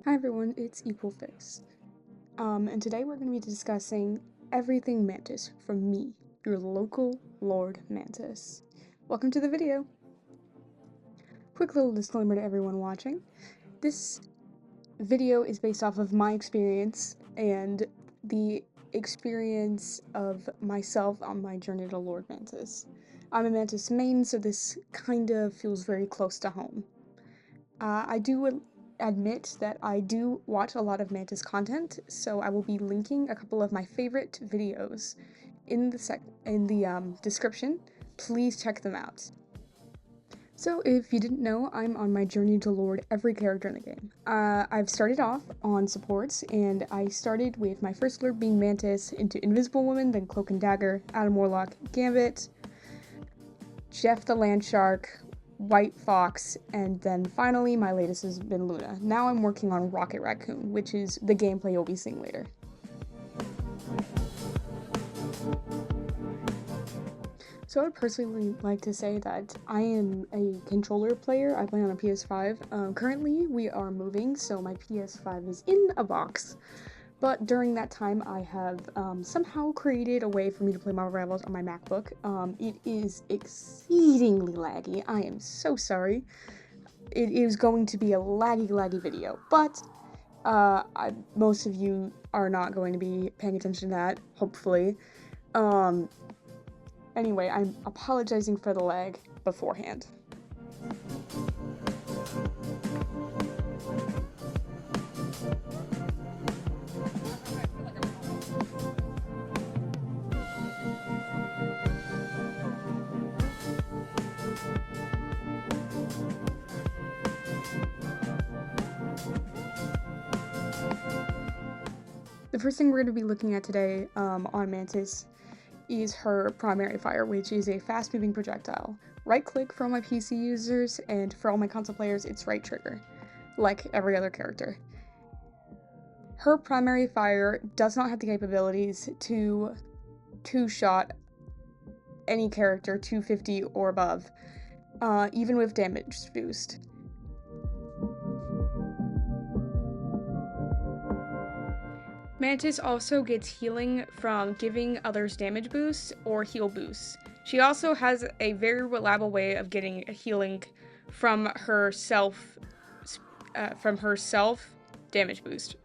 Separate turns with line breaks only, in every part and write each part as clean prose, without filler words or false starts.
Hi everyone, it's Equal Fix. And today we're going to be discussing everything Mantis from me, your local Lord Mantis. Welcome to the video. Quick little disclaimer to everyone watching. This video is based off of my experience and the experience of myself on my journey to Lord Mantis. I'm a Mantis main, so this kind of feels very close to home. I do admit that I do watch a lot of Mantis content, so I will be linking a couple of my favorite videos in the description. Please check them out. So if you didn't know, I'm on my journey to lord every character in the game. I've started off on supports, and I started with my first lord being Mantis, into Invisible Woman, then Cloak and Dagger, Adam Warlock, Gambit, Jeff the Landshark, White Fox, and then finally my latest has been Luna. Now I'm working on Rocket Raccoon, which is the gameplay you'll be seeing later. So I would personally like to say that I am a controller player. I play on a PS5. Currently we are moving, so my PS5 is in a box. But during that time, I have somehow created a way for me to play Marvel Rivals on my MacBook. It is exceedingly laggy. I am so sorry. It is going to be a laggy video, but most of you are not going to be paying attention to that, hopefully. Anyway, I'm apologizing for the lag beforehand. The first thing we're going to be looking at today on Mantis is her primary fire, which is a fast-moving projectile. Right-click for all my PC users, and for all my console players, it's right trigger, like every other character. Her primary fire does not have the capabilities to two-shot any character 250 or above, even with damage boost. Mantis also gets healing from giving others damage boosts or heal boosts. She also has a very reliable way of getting healing from her self damage boost.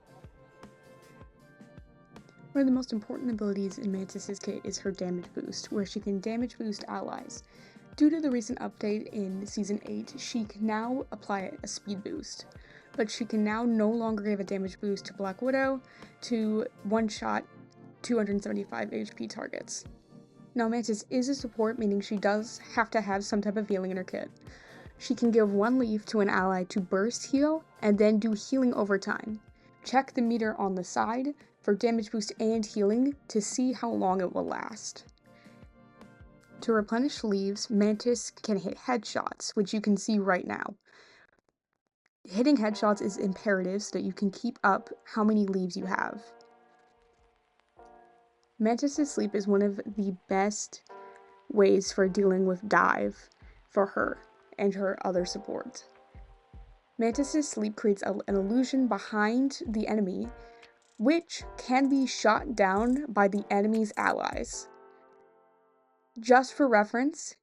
One of the most important abilities in Mantis' kit is her damage boost, where she can damage boost allies. Due to the recent update in Season 8, she can now apply a speed boost, but she can now no longer give a damage boost to Black Widow to one-shot 275 HP targets. Now Mantis is a support, meaning she does have to have some type of healing in her kit. She can give one leaf to an ally to burst heal, and then do healing over time. Check the meter on the side for damage boost and healing to see how long it will last. To replenish leaves, Mantis can hit headshots, which you can see right now. Hitting headshots is imperative so that you can keep up how many leaves you have. Mantis' sleep is one of the best ways for dealing with dive for her and her other supports. Mantis' sleep creates an illusion behind the enemy, which can be shot down by the enemy's allies. Just for reference,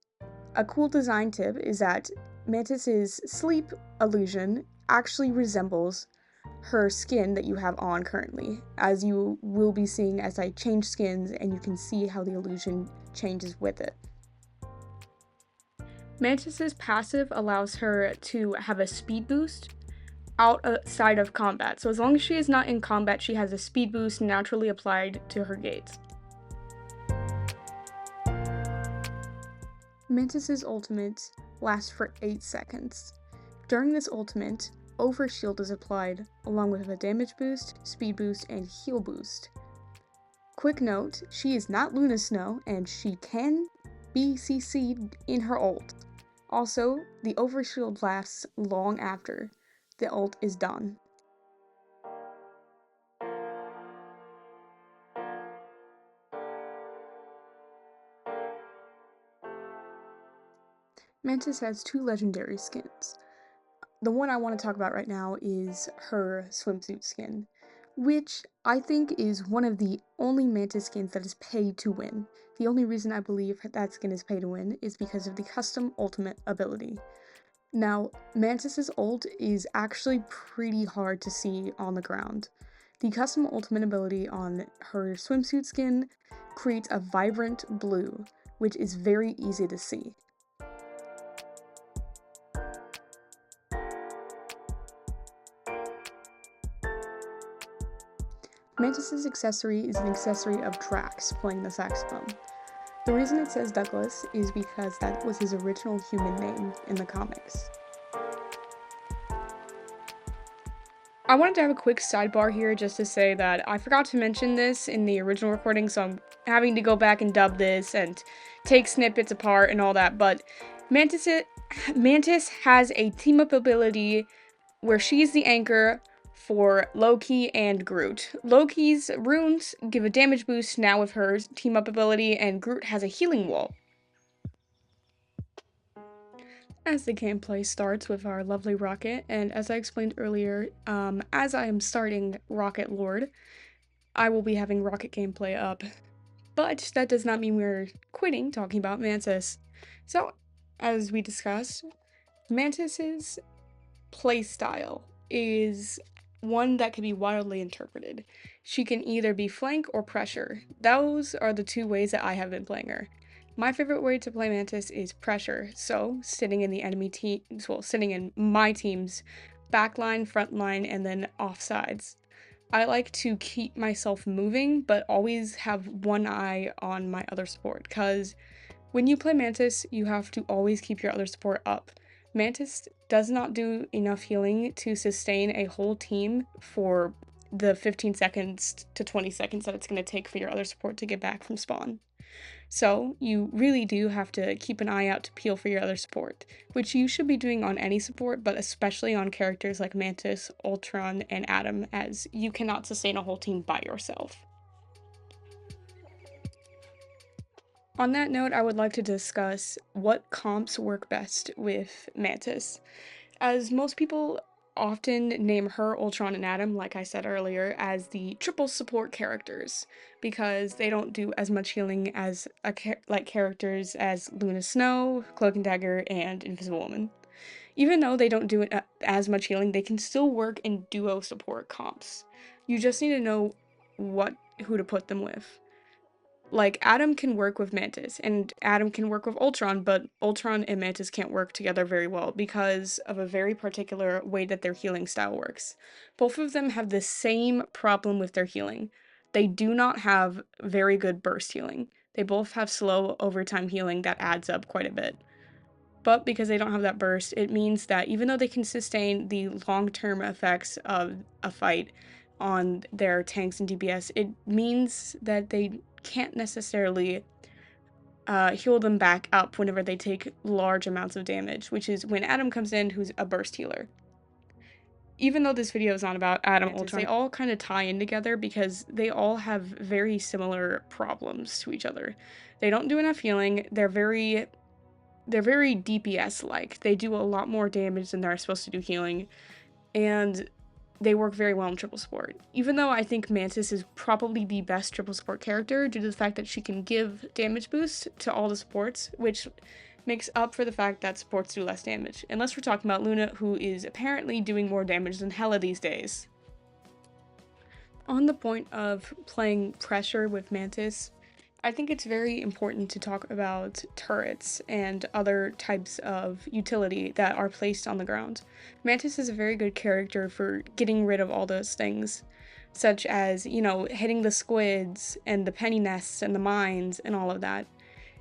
a cool design tip is that Mantis' sleep illusion actually resembles her skin that you have on currently, as you will be seeing as I change skins, and you can see how the illusion changes with it. Mantis' passive allows her to have a speed boost outside of combat, so as long as she is not in combat, she has a speed boost naturally applied to her gates. Mantis' ultimate lasts for 8 seconds. During this ultimate, Overshield is applied, along with a damage boost, speed boost, and heal boost. Quick note, she is not Luna Snow, and she can be CC'd in her ult. Also, the Overshield lasts long after the ult is done. Mantis has 2 legendary skins. the one I want to talk about right now is her swimsuit skin, which I think is one of the only Mantis skins that is paid to win. The only reason I believe that skin is paid to win is because of the custom ultimate ability. Now, Mantis's ult is actually pretty hard to see on the ground. The custom ultimate ability on her swimsuit skin creates a vibrant blue, which is very easy to see. Mantis's accessory is an accessory of Drax playing the saxophone. The reason it says Douglas is because that was his original human name in the comics. I wanted to have a quick sidebar here just to say that I forgot to mention this in the original recording, so I'm having to go back and dub this and take snippets apart and all that, but Mantis has a team-up ability where she's the anchor for Loki and Groot. Loki's runes give a damage boost now with her team-up ability, and Groot has a healing wall. As the gameplay starts with our lovely Rocket, and as I explained earlier, as I am starting Rocket Lord, I will be having Rocket gameplay up. But that does not mean we're quitting talking about Mantis. So, as we discussed, Mantis's playstyle is one that can be wildly interpreted. She can either be flank or pressure. Those are the two ways that I have been playing her. My favorite way to play Mantis is pressure, so sitting in the enemy team, well, sitting in my team's backline, front line, and then offsides. I like to keep myself moving, but always have one eye on my other support, because when you play Mantis, you have to always keep your other support up. Mantis does not do enough healing to sustain a whole team for the 15 seconds to 20 seconds that it's going to take for your other support to get back from spawn. So you really do have to keep an eye out to peel for your other support, which you should be doing on any support, but especially on characters like Mantis, Ultron, and Adam, as you cannot sustain a whole team by yourself. On that note, I would like to discuss what comps work best with Mantis. As most people often name her, Ultron, and Adam, like I said earlier, as the triple support characters, because they don't do as much healing as like characters as Luna Snow, Cloak and Dagger, and Invisible Woman. Even though they don't do as much healing, they can still work in duo support comps. You just need to know who to put them with. Like, Adam can work with Mantis, and Adam can work with Ultron, but Ultron and Mantis can't work together very well because of a very particular way that their healing style works. Both of them have the same problem with their healing. They do not have very good burst healing. They both have slow overtime healing that adds up quite a bit. But because they don't have that burst, it means that even though they can sustain the long-term effects of a fight on their tanks and DPS, it means that they can't necessarily heal them back up whenever they take large amounts of damage, which is when Adam comes in, who's a burst healer. Even though this video is not about Adam and Ultron, they all kind of tie in together because they all have very similar problems to each other. They don't do enough healing, they're very DPS-like. They do a lot more damage than they're supposed to do healing, and they work very well in triple support. Even though I think Mantis is probably the best triple support character due to the fact that she can give damage boost to all the supports, which makes up for the fact that supports do less damage. Unless we're talking about Luna, who is apparently doing more damage than Hela these days. On the point of playing pressure with Mantis, I think it's very important to talk about turrets and other types of utility that are placed on the ground. Mantis is a very good character for getting rid of all those things, such as, you know, hitting the squids and the penny nests and the mines and all of that.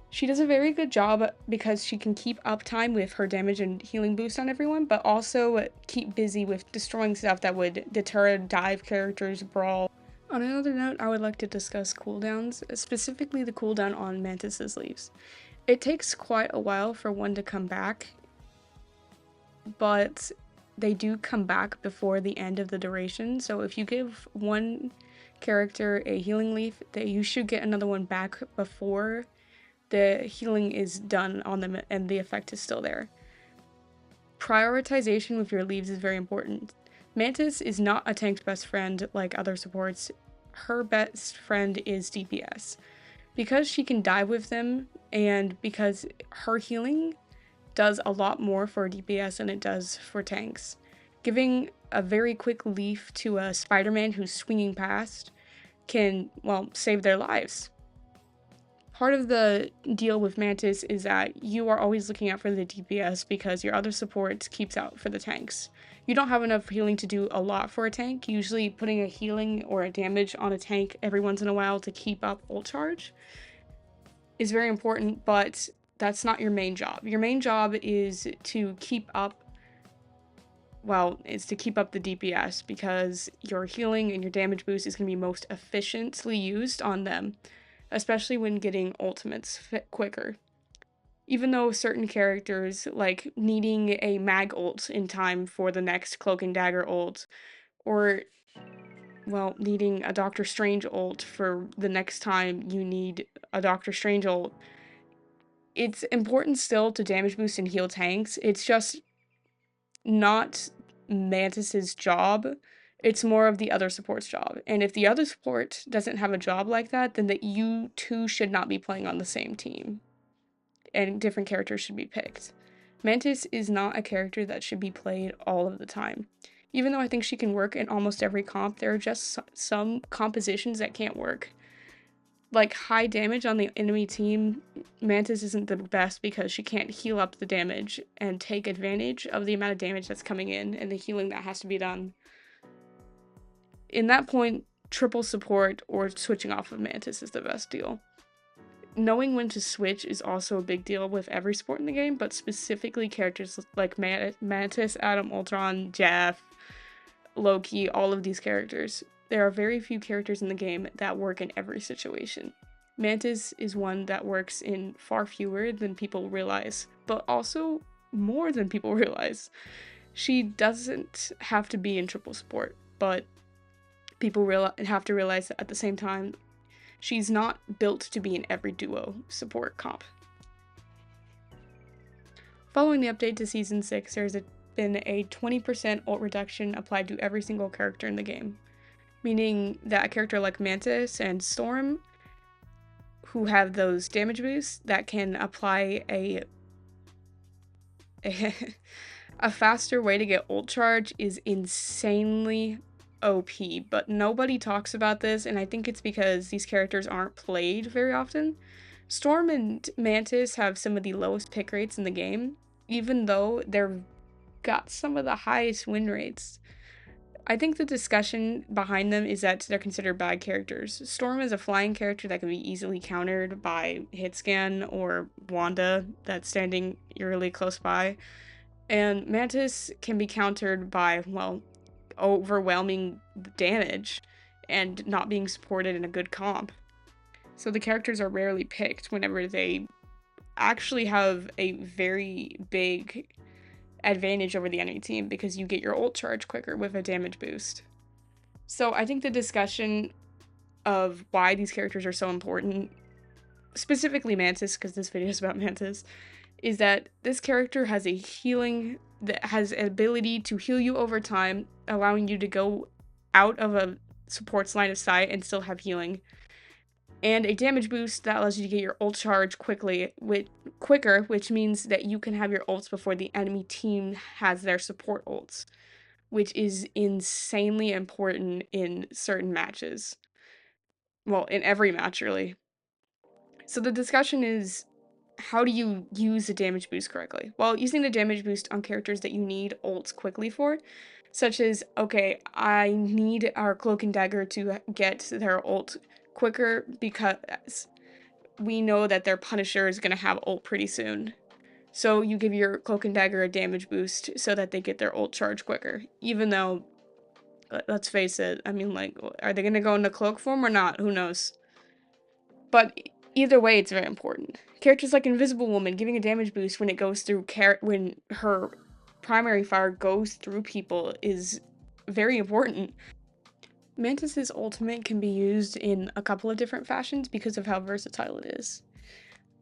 She does a very good job because she can keep uptime with her damage and healing boost on everyone, but also keep busy with destroying stuff that would deter dive characters, brawl. On another note, I would like to discuss cooldowns, specifically the cooldown on Mantis's leaves. It takes quite a while for one to come back, but they do come back before the end of the duration, so if you give one character a healing leaf, that you should get another one back before the healing is done on them and the effect is still there. prioritization with your leaves is very important. Mantis is not a tank's best friend like other supports. Her best friend is DPS. Because she can dive with them, and because her healing does a lot more for DPS than it does for tanks. Giving a very quick leaf to a Spider-Man who's swinging past can, well, save their lives. Part of the deal with Mantis is that you are always looking out for the DPS because your other support keeps out for the tanks. You don't have enough healing to do a lot for a tank, usually putting a healing or a damage on a tank every once in a while to keep up ult charge is very important, but that's not your main job. Your main job is to keep up, the DPS because your healing and your damage boost is going to be most efficiently used on them, especially when getting ultimates quicker. Even though certain characters, like needing a mag ult in time for the next Cloak and Dagger ult, or, well, needing a Doctor Strange ult for the next time you need a Doctor Strange ult, it's important still to damage boost and heal tanks. It's just not Mantis's job. It's more of the other support's job. And if the other support doesn't have a job like that, then you two should not be playing on the same team. And different characters should be picked. Mantis is not a character that should be played all of the time. Even though I think she can work in almost every comp, there are just some compositions that can't work. Like high damage on the enemy team, Mantis isn't the best because she can't heal up the damage and take advantage of the amount of damage that's coming in and the healing that has to be done. In that point, triple support or switching off of Mantis is the best deal. Knowing when to switch is also a big deal with every sport in the game, but specifically characters like Mantis, Adam, Ultron, Jeff, Loki, all of these characters. There are very few characters in the game that work in every situation. Mantis is one that works in far fewer than people realize, but also more than people realize. She doesn't have to be in triple support, but people have to realize that at the same time, she's not built to be in every duo support comp. Following the update to Season 6, there's been a 20% ult reduction applied to every single character in the game, meaning that a character like Mantis and Storm, who have those damage boosts that can apply a faster way to get ult charge, is insanely OP, but nobody talks about this, and I think it's because these characters aren't played very often. Storm and Mantis have some of the lowest pick rates in the game, even though they've got some of the highest win rates. I think the discussion behind them is that they're considered bad characters. Storm is a flying character that can be easily countered by Hitscan or Wanda that's standing eerily close by, and Mantis can be countered by, well, overwhelming damage and not being supported in a good comp. So the characters are rarely picked whenever they actually have a very big advantage over the enemy team because you get your ult charge quicker with a damage boost. So I think the discussion of why these characters are so important, specifically Mantis, because this video is about Mantis, is that this character has a healing that has an ability to heal you over time, allowing you to go out of a support's line of sight and still have healing, and a damage boost that allows you to get your ult charge quicker, which means that you can have your ults before the enemy team has their support ults, which is insanely important in certain matches. Well, in every match, really. So the discussion is, how do you use the damage boost correctly? Well, using the damage boost on characters that you need ults quickly for, such as, okay, I need our Cloak and Dagger to get their ult quicker because we know that their Punisher is going to have ult pretty soon. So you give your Cloak and Dagger a damage boost so that they get their ult charge quicker. Even though, let's face it, I mean, like, are they going to go into cloak form or not? Who knows? But either way, it's very important. Characters like Invisible Woman giving a damage boost when it goes through when her primary fire goes through people is very important. Mantis's ultimate can be used in a couple of different fashions because of how versatile it is.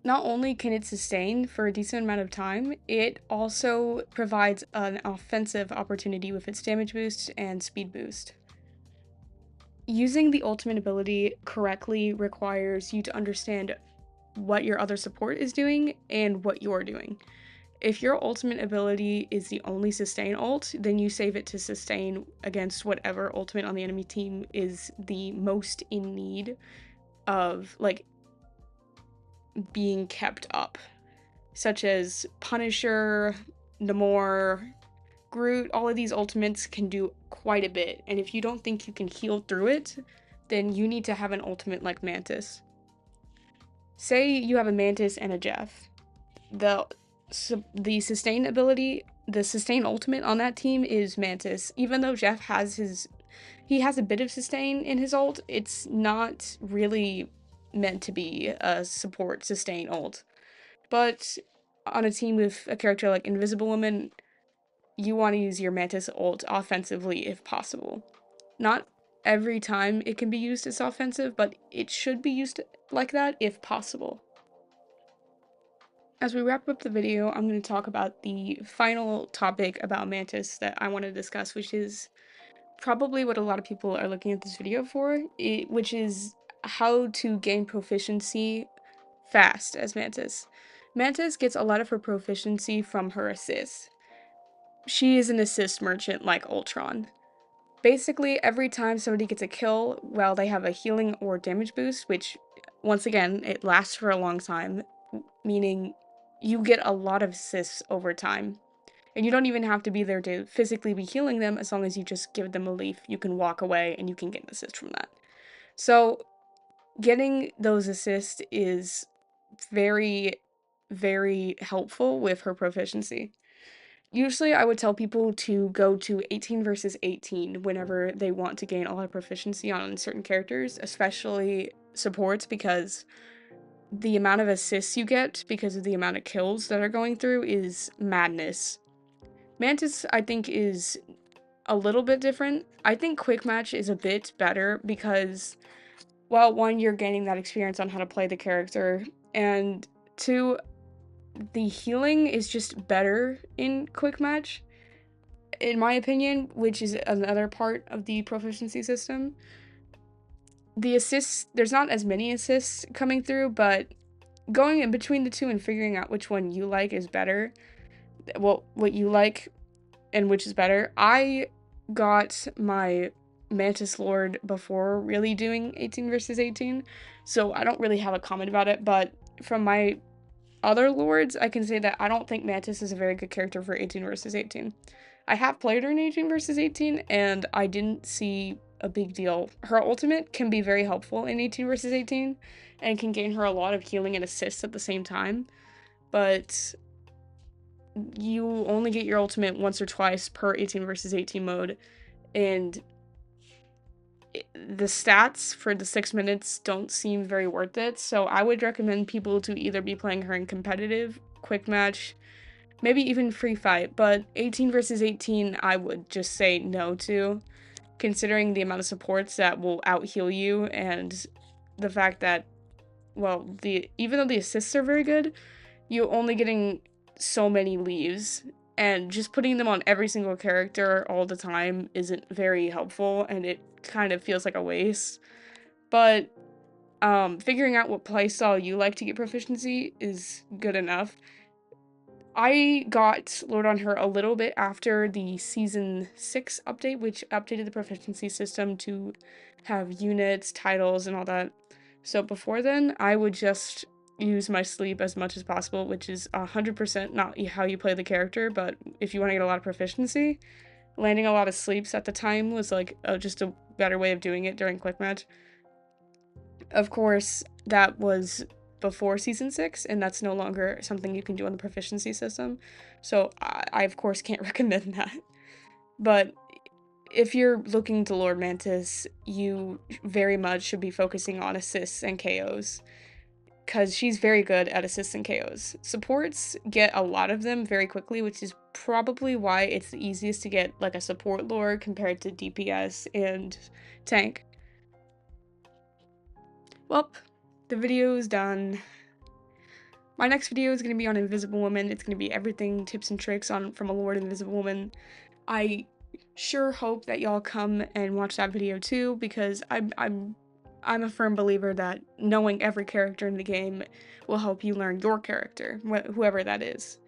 not only can it sustain for a decent amount of time, it also provides an offensive opportunity with its damage boost and speed boost. Using the ultimate ability correctly requires you to understand what your other support is doing and what you're doing. If your ultimate ability is the only sustain ult, then you save it to sustain against whatever ultimate on the enemy team is the most in need of, like, being kept up, such as Punisher, Namor, Groot. All of these ultimates can do quite a bit, and if you don't think you can heal through it, then you need to have an ultimate like Mantis. Say you have a Mantis and a Jeff. The sustain ability, the sustain ultimate on that team is Mantis. Even though Jeff has he has a bit of sustain in his ult, it's not really meant to be a support sustain ult. But on a team with a character like Invisible Woman, you want to use your Mantis ult offensively if possible. Not every time it can be used as offensive, but it should be used like that if possible. As we wrap up the video, I'm going to talk about the final topic about Mantis that I want to discuss, which is probably what a lot of people are looking at this video for, which is how to gain proficiency fast as Mantis. Mantis gets a lot of her proficiency from her assists. She is an assist merchant like Ultron. Basically, every time somebody gets a kill, while they have a healing or damage boost, which, once again, it lasts for a long time, meaning you get a lot of assists over time. And you don't even have to be there to physically be healing them. As long as you just give them a leaf, you can walk away and you can get an assist from that. So getting those assists is very, very helpful with her proficiency. Usually I would tell people to go to 18 versus 18 whenever they want to gain a lot of proficiency on certain characters, especially supports, because the amount of assists you get because of the amount of kills that are going through is madness. Mantis, I think, is a little bit different. I think Quick Match is a bit better because, well, one, you're gaining that experience on how to play the character, and two, the healing is just better in Quick Match, in my opinion, which is another part of the proficiency system. The assists, there's not as many assists coming through, but going in between the two and figuring out which one you like is better. Well, what you like and which is better. I got my Mantis Lord before really doing 18 versus 18, so I don't really have a comment about it, but from my other lords, I can say that I don't think Mantis is a very good character for 18 versus 18. I have played her in 18 versus 18, and I didn't see a big deal. Her ultimate can be very helpful in 18 versus 18, and can gain her a lot of healing and assists at the same time, but you only get your ultimate once or twice per 18 versus 18 mode, and the stats for the 6 minutes don't seem very worth it, so I would recommend people to either be playing her in competitive, quick match, maybe even free fight, but 18 versus 18 I would just say no to, considering the amount of supports that will out-heal you, and the fact that, well, even though the assists are very good, you're only getting so many leaves, and just putting them on every single character all the time isn't very helpful, and it kind of feels like a waste. But figuring out what playstyle you like to get proficiency is good enough. I got Lord on her a little bit after the Season 6 update, which updated the proficiency system to have units, titles, and all that. So before then, I would just use my sleep as much as possible, which is 100% not how you play the character, but if you want to get a lot of proficiency, landing a lot of sleeps at the time was like just a better way of doing it during quick match. Of course, that was before Season 6, and that's no longer something you can do on the proficiency system, so I of course can't recommend that. But if you're looking to Lord Mantis, you very much should be focusing on assists and KOs, because she's very good at assists and KOs. Supports get a lot of them very quickly, which is probably why it's the easiest to get like a support lore compared to DPS and tank. Well, the video is done. My next video is going to be on Invisible Woman. It's going to be everything, tips and tricks from a Lord Invisible Woman. I sure hope that y'all come and watch that video too, because I'm a firm believer that knowing every character in the game will help you learn your character, whoever that is.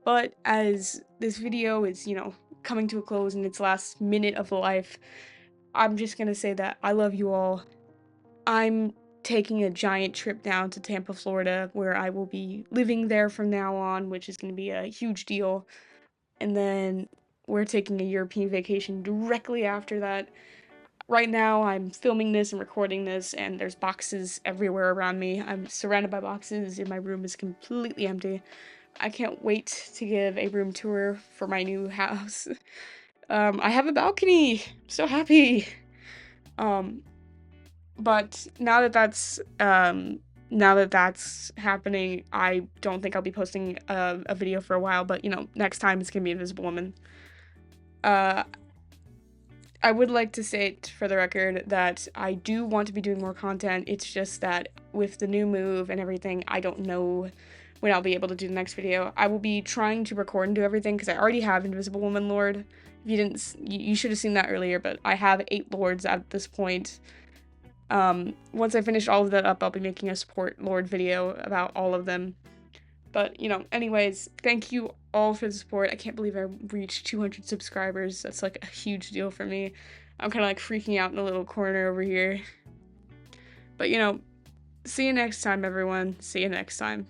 But as this video is, coming to a close in its last minute of life, I'm just gonna say that I love you all. I'm taking a giant trip down to Tampa, Florida, where I will be living there from now on, which is gonna be a huge deal. And then we're taking a European vacation directly after that. Right now, I'm filming this and recording this, and there's boxes everywhere around me. I'm surrounded by boxes, and my room is completely empty. I can't wait to give a room tour for my new house. I have a balcony. I'm so happy. But now that that's happening, I don't think I'll be posting a video for a while. But next time it's gonna be Invisible Woman. I would like to state for the record that I do want to be doing more content. It's just that with the new move and everything, I don't know when I'll be able to do the next video. I will be trying to record and do everything because I already have Invisible Woman Lord. If you didn't, you should have seen that earlier, but I have 8 Lords at this point. Once I finish all of that up, I'll be making a support Lord video about all of them. But, anyways, thank you all for the support. I can't believe I reached 200 subscribers. That's, like, a huge deal for me. I'm kind of, like, freaking out in a little corner over here. But, see you next time, everyone. See you next time.